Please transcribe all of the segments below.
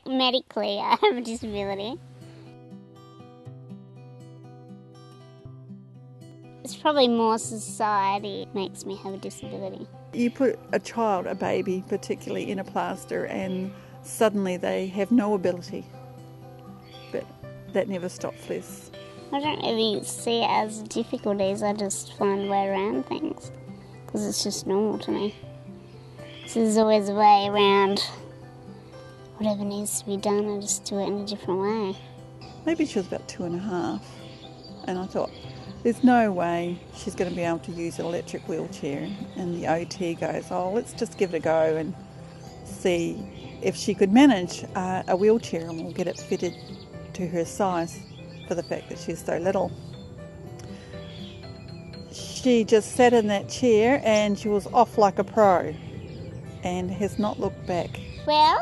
medically I have a disability. It's probably more society makes me have a disability. You put a child, a baby particularly, in a plaster and suddenly they have no ability. But that never stopped Fliss. I don't really see it as difficulties, I just find a way around things because it's just normal to me. So there's always a way around whatever needs to be done, I just do it in a different way. Maybe she was about 2.5 and I thought, there's no way she's going to be able to use an electric wheelchair. And the OT goes, oh, let's just give it a go and see if she could manage a wheelchair and we'll get it fitted to her size for the fact that she's so little. She just sat in that chair and she was off like a pro and has not looked back. Well,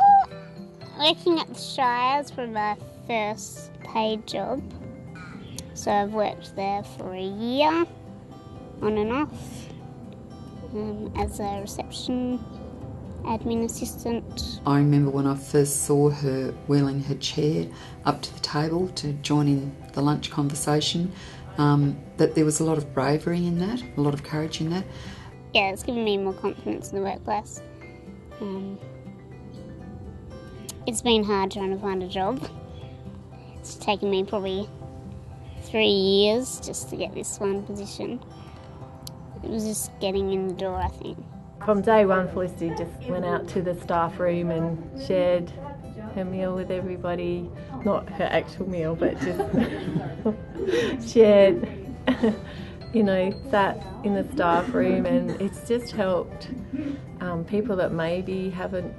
working at the Shires for my first paid job. So I've worked there for a year, on and off, as a reception admin assistant. I remember when I first saw her wheeling her chair up to the table to join in the lunch conversation, that there was a lot of bravery in that, a lot of courage in that. Yeah, it's given me more confidence in the workplace. It's been hard trying to find a job. It's taken me probably 3 years just to get this one position. It was just getting in the door, I think. From day one, Felicity just went out to the staff room and shared her meal with everybody. Not her actual meal, but just shared, sat in the staff room, and it's just helped people that maybe haven't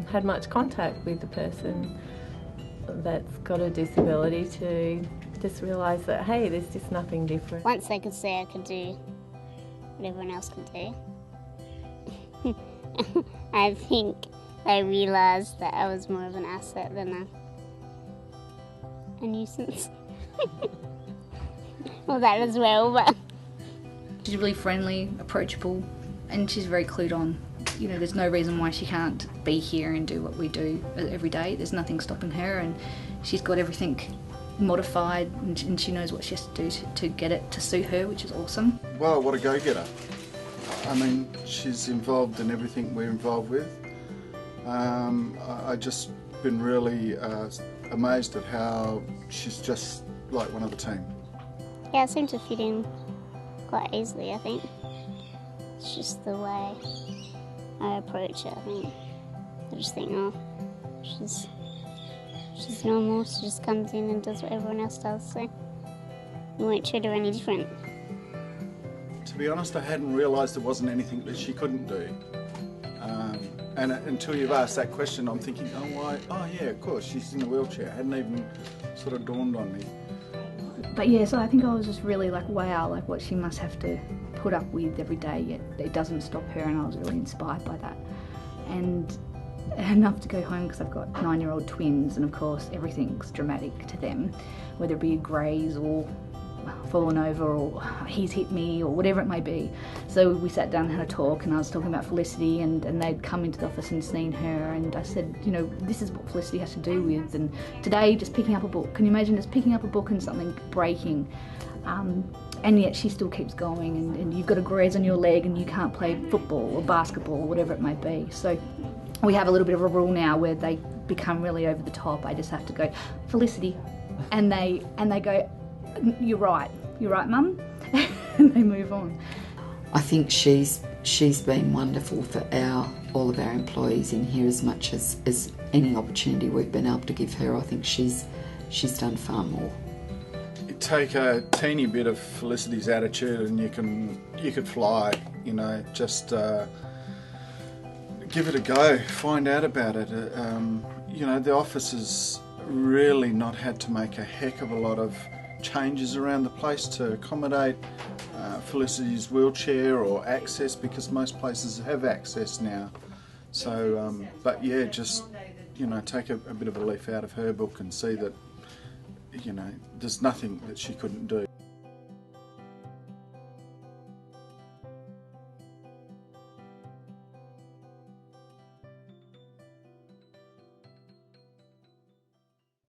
had much contact with the person that's got a disability to just realise that, hey, there's just nothing different. Once they could see I could do what everyone else could do, I think they realised that I was more of an asset than a nuisance. Well, that as well, but... She's really friendly, approachable, and she's very clued on. There's no reason why she can't be here and do what we do every day. There's nothing stopping her, and she's got everything modified, and she knows what she has to do to get it to suit her, which is awesome. Well, what a go-getter. I mean, she's involved in everything we're involved with. I just been really amazed at how she's just like one of the team. Yeah, I seem to fit in quite easily, I think. It's just the way I approach it, I think. I just think, oh, she's normal, she just comes in and does what everyone else does, so we won't treat her any different. To be honest, I hadn't realised there wasn't anything that she couldn't do. And until you've asked that question, I'm thinking, oh, why? Oh, yeah, of course, she's in a wheelchair. It hadn't even sort of dawned on me. But yeah, so I think I was just really like, wow, like what she must have to put up with every day, yet it doesn't stop her, and I was really inspired by that. And enough to go home, because I've got 9-year-old twins, and of course everything's dramatic to them, whether it be a graze or fallen over or he's hit me or whatever it may be. So we sat down and had a talk, and I was talking about Felicity, and they'd come into the office and seen her, and I said, this is what Felicity has to do with, and today just picking up a book. Can you imagine just picking up a book and something breaking? And yet she still keeps going, and you've got a graze on your leg and you can't play football or basketball or whatever it may be. So we have a little bit of a rule now where they become really over the top. I just have to go, Felicity, and they go, you're right, Mum, and they move on. I think she's been wonderful for all of our employees in here, as much as any opportunity we've been able to give her. I think she's done far more. You take a teeny bit of Felicity's attitude and you could fly, just give it a go, find out about it. The office has really not had to make a heck of a lot of changes around the place to accommodate Felicity's wheelchair or access, because most places have access now. So, but yeah, just, take a bit of a leaf out of her book and see that, there's nothing that she couldn't do.